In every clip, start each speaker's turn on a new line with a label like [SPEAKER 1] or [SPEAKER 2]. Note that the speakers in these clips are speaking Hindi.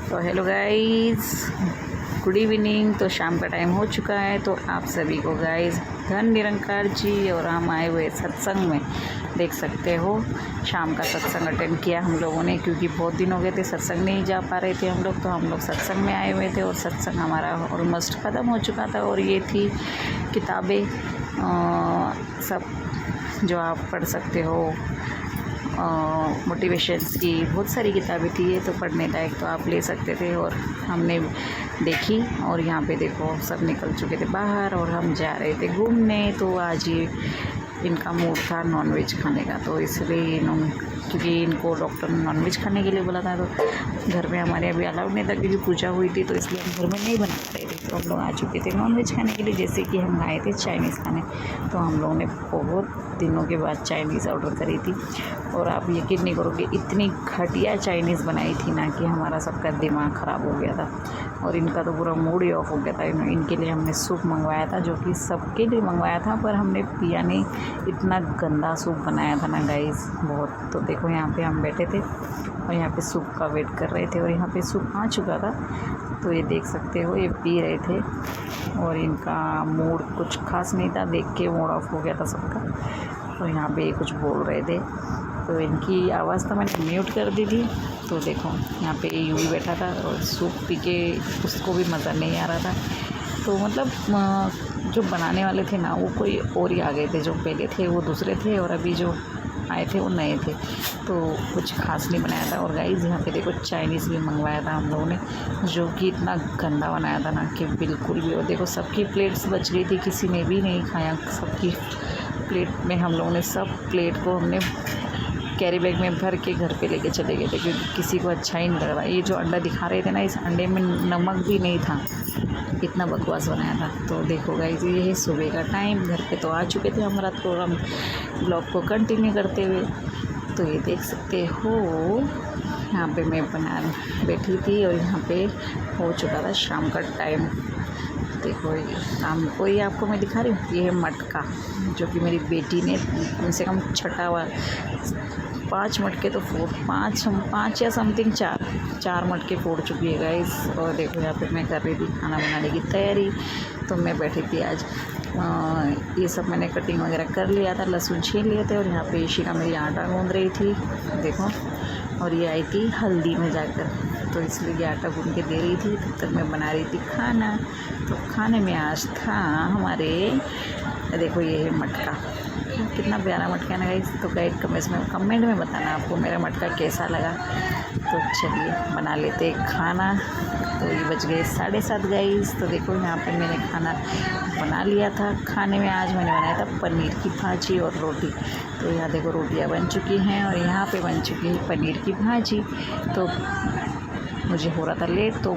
[SPEAKER 1] तो हेलो गाइस, गुड इवनिंग। तो शाम का टाइम हो चुका है। तो आप सभी को गाइस धन निरंकार जी और हम आए हुए सत्संग में, देख सकते हो शाम का सत्संग अटेंड किया हम लोगों ने, क्योंकि बहुत दिन हो गए थे सत्संग नहीं जा पा रहे थे हम लोग। तो हम लोग सत्संग में आए हुए थे और सत्संग हमारा ऑलमोस्ट ख़त्म हो चुका था। और ये थी किताबें सब जो आप पढ़ सकते हो, मोटिवेशंस की बहुत सारी किताबें थी। ये तो पढ़ने लायक तो आप ले सकते थे और हमने देखी। और यहाँ पे देखो सब निकल चुके थे बाहर और हम जा रहे थे घूमने। तो आज ये इनका मूड था नॉनवेज खाने का, तो इसलिए क्योंकि इनको डॉक्टर ने नॉनवेज खाने के लिए बोला था, तो घर में हमारे अभी अलाउड नहीं था क्योंकि पूजा हुई थी, तो इसलिए हम घर में नहीं बना रहे थे। तो हम लोग आ चुके थे नॉनवेज खाने के लिए, जैसे कि हम आए थे चाइनीज़ खाने। तो हम लोगों ने बहुत दिनों के बाद चाइनीज़ ऑर्डर करी थी और आप यकीन नहीं करोगे इतनी घटिया चाइनीज़ बनाई थी ना कि हमारा सबका दिमाग ख़राब हो गया था और इनका तो पूरा मूड ही ऑफ हो गया था। इनके लिए हमने सूप मंगवाया था, जो कि सबके लिए मंगवाया था, पर हमने पिया नहीं। इतना गंदा सूप बनाया था ना गाइस, बहुत। तो देखो यहाँ पे हम बैठे थे और यहाँ पे सूप का वेट कर रहे थे और यहाँ पे सूप आ चुका था। तो ये देख सकते हो ये पी रहे थे और इनका मूड कुछ खास नहीं था, देख के मूड ऑफ हो गया था सबका। तो यहाँ पे कुछ बोल रहे थे, तो इनकी आवाज़ तो मैंने म्यूट कर दी थी। तो देखो यहाँ पे यूं ही बैठा था और सूप पी के उसको भी मज़ा नहीं आ रहा था। तो मतलब जो बनाने वाले थे ना वो कोई और ही आ गए थे, जो पहले थे वो दूसरे थे और अभी जो आए थे वो नए थे। तो कुछ खास नहीं बनाया था। और गाइस यहाँ पे देखो चाइनीज़ भी मंगवाया था हम लोगों ने, जो कि इतना गंदा बनाया था ना कि बिल्कुल भी। और देखो सबकी प्लेट्स बच गई थी, किसी ने भी नहीं खाया। सबकी प्लेट में हम लोगों ने सब प्लेट को हमने कैरी बैग में भर के घर पे लेके चले गए थे, क्योंकि किसी को अच्छा ही नहीं लग रहा। ये जो अंडा दिखा रहे थे ना, इस अंडे में नमक भी नहीं था, इतना बकवास बनाया था। तो देखो गाइस ये है सुबह का टाइम, घर पे तो आ चुके थे हम रात को, हम ब्लॉग को कंटिन्यू करते हुए। तो ये देख सकते हो यहाँ पे मैं बना बैठी थी और यहाँ पे हो चुका था शाम का टाइम। देखो शाम को ही आपको मैं दिखा रही हूँ, ये है मटका, जो कि मेरी बेटी ने कम से कम छठा हुआ 5 मटके तो पाँच या समथिंग चार मटके फोड़ चुकी है गाइस। और देखो यहाँ पे मैं कर रही थी खाना बनाने की तैयारी। तो मैं बैठी थी आज, ये सब मैंने कटिंग वगैरह कर लिया था, लहसुन छील लिए थे। और यहाँ पे इशिका मेरी आटा गूंद रही थी, देखो। और ये आई थी हल्दी में जाकर, तो इसलिए ये आटा गूंद के दे रही थी, तब तक मैं बना रही थी खाना। तो खाने में आज था हमारे, देखो ये है मटका, कितना प्यारा मटका है ना गाइस। तो गाइस कमेंट में बताना आपको मेरा मटका कैसा लगा। तो चलिए बना लेते खाना। तो ये बज गए 7:30 गाइस। तो देखो यहाँ पे मैंने खाना बना लिया था। खाने में आज मैंने बनाया था पनीर की भाजी और रोटी। तो यहाँ देखो रोटियाँ बन चुकी हैं और यहाँ पे बन चुकी है पनीर की भाजी। तो मुझे हो रहा था लेट, तो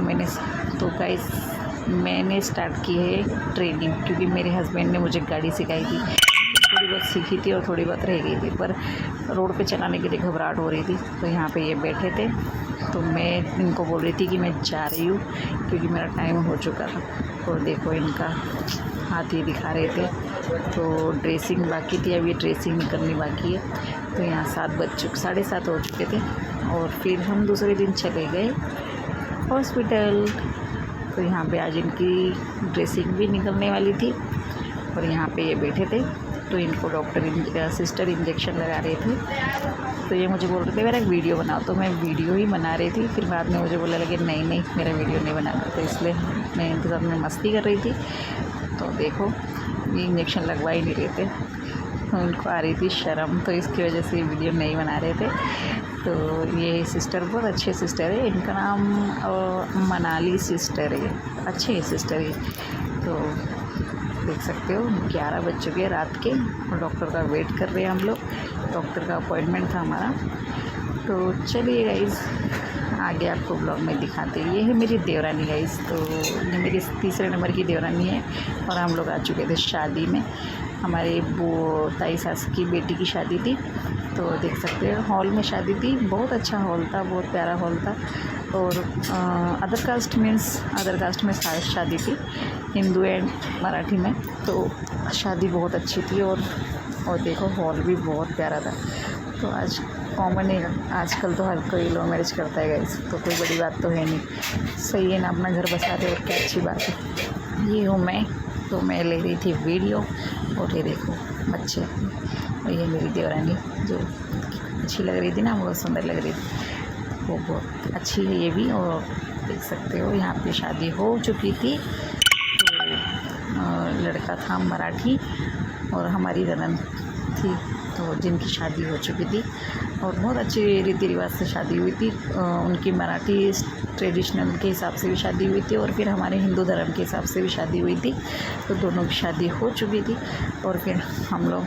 [SPEAKER 1] गाइस मैंने स्टार्ट की है ट्रेनिंग, क्योंकि मेरे हस्बैंड ने मुझे गाड़ी सिखाई थी, थोड़ी बहुत सीखी थी और थोड़ी बहुत रह गई थी, पर रोड पे चलाने के लिए घबराहट हो रही थी। तो यहाँ पे ये बैठे थे, तो मैं इनको बोल रही थी कि मैं जा रही हूँ क्योंकि मेरा टाइम हो चुका था। और देखो इनका हाथ ये दिखा रहे थे। तो ड्रेसिंग बाकी थी, अभी ड्रेसिंग करनी बाकी है। तो यहाँ 7:30 हो चुके थे और फिर हम दूसरे दिन चले गए हॉस्पिटल। तो यहाँ पे आज इनकी ड्रेसिंग भी निकलने वाली थी और यहाँ पे ये बैठे थे। तो इनको सिस्टर इंजेक्शन लगा रहे थे। तो ये मुझे बोल रहे थे मेरा एक वीडियो बनाओ, तो मैं वीडियो ही बना रही थी। फिर बाद में मुझे बोलने लगे नहीं मेरा वीडियो नहीं बनाना, तो इसलिए मैं इनके साथ में मस्ती कर रही थी। तो देखो ये इंजेक्शन लगवा ही नहीं रहे थे, तो उनको आ रही थी शर्म, तो इसकी वजह से वीडियो नहीं बना रहे थे। तो ये सिस्टर बहुत अच्छे सिस्टर है, इनका नाम मनाली सिस्टर है, अच्छे सिस्टर है। तो देख सकते हो 11 बज चुके हैं रात के और डॉक्टर का वेट कर रहे हैं हम लोग। डॉक्टर का अपॉइंटमेंट था हमारा। तो चलिए गाइज़ आगे आपको ब्लॉग में दिखाते हैं। ये है मेरी देवरानी गाइज़। तो ये मेरी तीसरे नंबर की देवरानी है और हम लोग आ चुके थे शादी में। हमारे वो ताई सास की बेटी की शादी थी। तो देख सकते हो हॉल में शादी थी, बहुत अच्छा हॉल था, बहुत प्यारा हॉल था। और अदर कास्ट में शादी थी, हिंदू एंड मराठी में। तो शादी बहुत अच्छी थी और देखो हॉल भी बहुत प्यारा था। तो आज कॉमन है, आजकल तो हर कोई लव मैरिज करता है गाइस, तो कोई बड़ी बात तो है नहीं, सही है ना, अपना घर बसा दे और क्या अच्छी बात है। ये हूँ मैं, तो मैं ले रही थी वीडियो, और ये देखो बच्चे, और ये मेरी देवरानी जो अच्छी लग रही थी ना, बहुत सुंदर लग रही थी, वो बहुत अच्छी है ये भी। और देख सकते हो यहाँ पे शादी हो चुकी थी, तो लड़का था मराठी और हमारी ननद थी, तो जिनकी शादी हो चुकी थी, और बहुत अच्छे रीति रिवाज से शादी हुई थी। उनकी मराठी ट्रेडिशनल के हिसाब से भी शादी हुई थी, और फिर हमारे हिंदू धर्म के हिसाब से भी शादी हुई थी, तो दोनों की शादी हो चुकी थी। और फिर हम लोग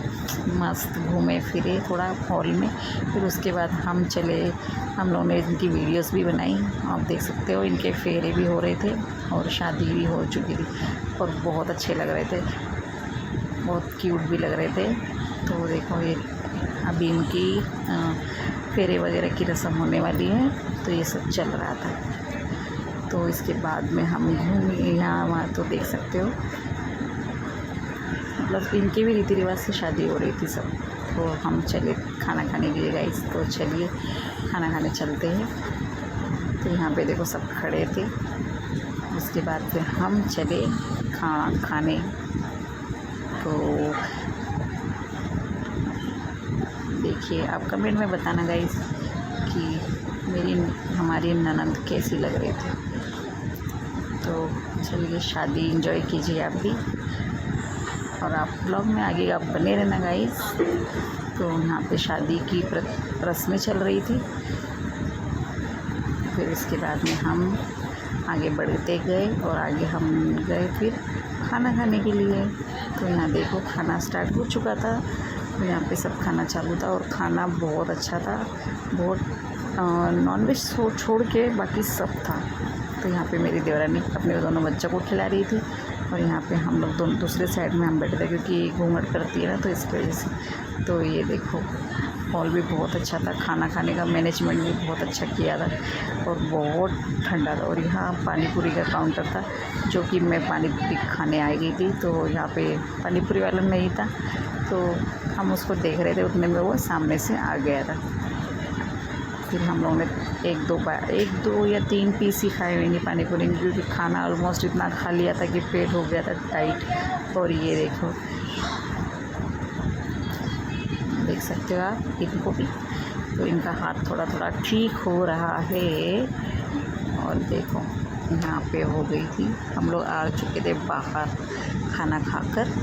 [SPEAKER 1] मस्त घूमे फिरे थोड़ा हॉल में, फिर उसके बाद हम चले, हम लोगों ने इनकी वीडियोस भी बनाई, आप देख सकते हो, इनके फेरे भी हो रहे थे और शादी भी हो चुकी थी, और बहुत अच्छे लग रहे थे, बहुत क्यूट भी लग रहे थे। तो देखो ये अभी इनकी फेरे वगैरह की रस्म होने वाली है, तो ये सब चल रहा था। तो इसके बाद में हम घूमे यहाँ वहाँ, तो देख सकते हो, मतलब इनके भी रीति रिवाज से शादी हो रही थी सब। तो हम चले खाना खाने के लिए गाइस, तो चलिए खाना खाने चलते हैं। तो यहाँ पे देखो सब खड़े थे, उसके बाद फिर हम चले खाना खाने। तो देखिए, आप कमेंट में बताना गाइस कि हमारी ननद कैसी लग रही थी। तो चलिए शादी एंजॉय कीजिए आप भी, और आप ब्लॉग में आगे आप बने रहना गाइस। तो यहाँ पे शादी की रस्में चल रही थी, फिर इसके बाद में हम आगे बढ़ते गए, और आगे हम गए फिर खाना खाने के लिए। तो यहाँ देखो खाना स्टार्ट हो चुका था, तो यहाँ पे सब खाना चालू था, और खाना बहुत अच्छा था, बहुत नॉनवेज छोड़ के बाकी सब था। तो यहाँ पे मेरी देवरानी अपने दोनों बच्चों को खिला रही थी, और यहाँ पे हम लोग दोनों दूसरे साइड में हम बैठे थे, क्योंकि घूंघट करती है ना, तो इसकी वजह से। तो ये देखो हॉल भी बहुत अच्छा था, खाना खाने का मैनेजमेंट भी बहुत अच्छा किया था, और बहुत ठंडा था। और यहाँ पानी पूरी का काउंटर था, जो कि मैं पानी पूरी खाने आई गई थी, तो यहाँ पे पानी पूरी वाला नहीं था, तो हम उसको देख रहे थे, उतने में वो सामने से आ गया था। फिर हम लोगों ने एक दो या 3 पीस ही खाए होंगे पानी पूरी, क्योंकि खाना ऑलमोस्ट इतना खा लिया था कि पेट हो गया था टाइट। और ये देखो, देख सकते हो आप इनको भी, तो इनका हाथ थोड़ा थोड़ा ठीक हो रहा है। और देखो यहाँ पे हो गई थी, हम लोग आ चुके थे बाहर खाना खाकर,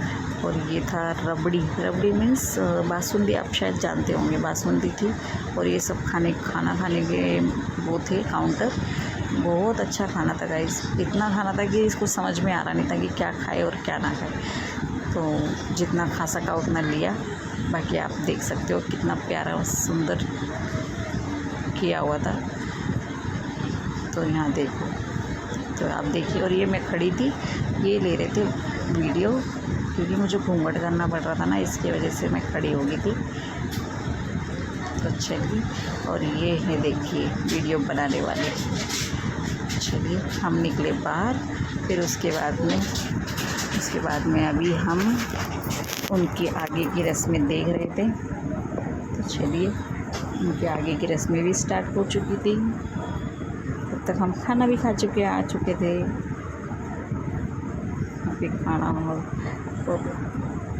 [SPEAKER 1] और ये था रबड़ी मीन्स बासुंदी, आप शायद जानते होंगे, बासुंदी थी। और ये सब खाना खाने के वो थे काउंटर, बहुत अच्छा खाना था गाइस, इतना खाना था कि इसको समझ में आ रहा नहीं था कि क्या खाए और क्या ना खाए। तो जितना खा सका उतना लिया, बाकी आप देख सकते हो कितना प्यारा और सुंदर किया हुआ था। तो यहाँ देखो, तो आप देखिए, और ये मैं खड़ी थी, ये ले रहे थे वीडियो, क्योंकि मुझे घूंघट करना पड़ रहा था ना, इसकी वजह से मैं खड़ी हो गई थी। तो चलिए, और ये है देखिए वीडियो बनाने वाले। चलिए हम निकले बाहर, फिर उसके बाद में अभी हम उनकी आगे की रस्में देख रहे थे। तो चलिए, उनके आगे की रस्में भी स्टार्ट हो चुकी थी, तब तक हम खाना भी आ चुके थे। फिर खाना और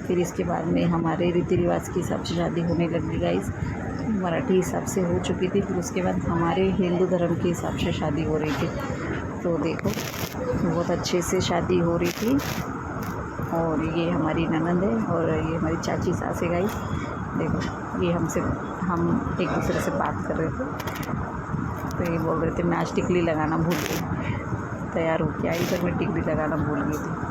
[SPEAKER 1] फिर इसके बाद में हमारे रीति रिवाज के हिसाब से शादी होने लगी गाइस, मराठी हिसाब से हो चुकी थी। फिर उसके बाद हमारे हिंदू धर्म के हिसाब से शादी हो रही थी। तो देखो बहुत अच्छे से शादी हो रही थी, और ये हमारी ननद है, और ये हमारी चाची सास है गाइस। देखो ये हम एक दूसरे से बात कर रहे थे, तो ये बोल रहे थे मैं आज टिकली लगाना भूल गई, तैयार हो के आई पर मैं टिकली लगाना भूल गई थी।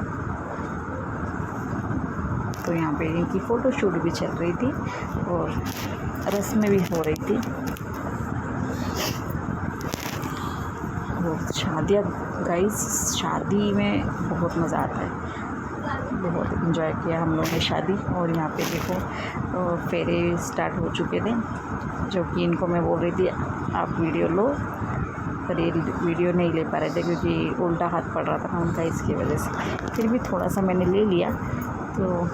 [SPEAKER 1] तो यहाँ पे इनकी फ़ोटो शूट भी चल रही थी, और रस्में भी हो रही थी। और शादियाँ गाइस, शादी में बहुत मज़ा आता है, बहुत इन्जॉय किया हम लोगों ने शादी। और यहाँ पे देखो फेरे स्टार्ट हो चुके थे, जो कि इनको मैं बोल रही थी आप वीडियो लो, पर ये वीडियो नहीं ले पा रहे थे, क्योंकि उल्टा हाथ पड़ रहा था ना उनका, इसकी वजह से। फिर भी थोड़ा सा मैंने ले लिया, तो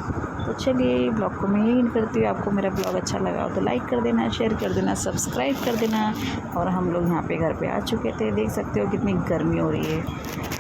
[SPEAKER 1] तो चलिए ब्लॉग को मैं यही करती हूँ। आपको मेरा ब्लॉग अच्छा लगा हो तो लाइक कर देना, शेयर कर देना, सब्सक्राइब कर देना। और हम लोग यहाँ पे घर पे आ चुके थे, देख सकते हो कितनी गर्मी हो रही है।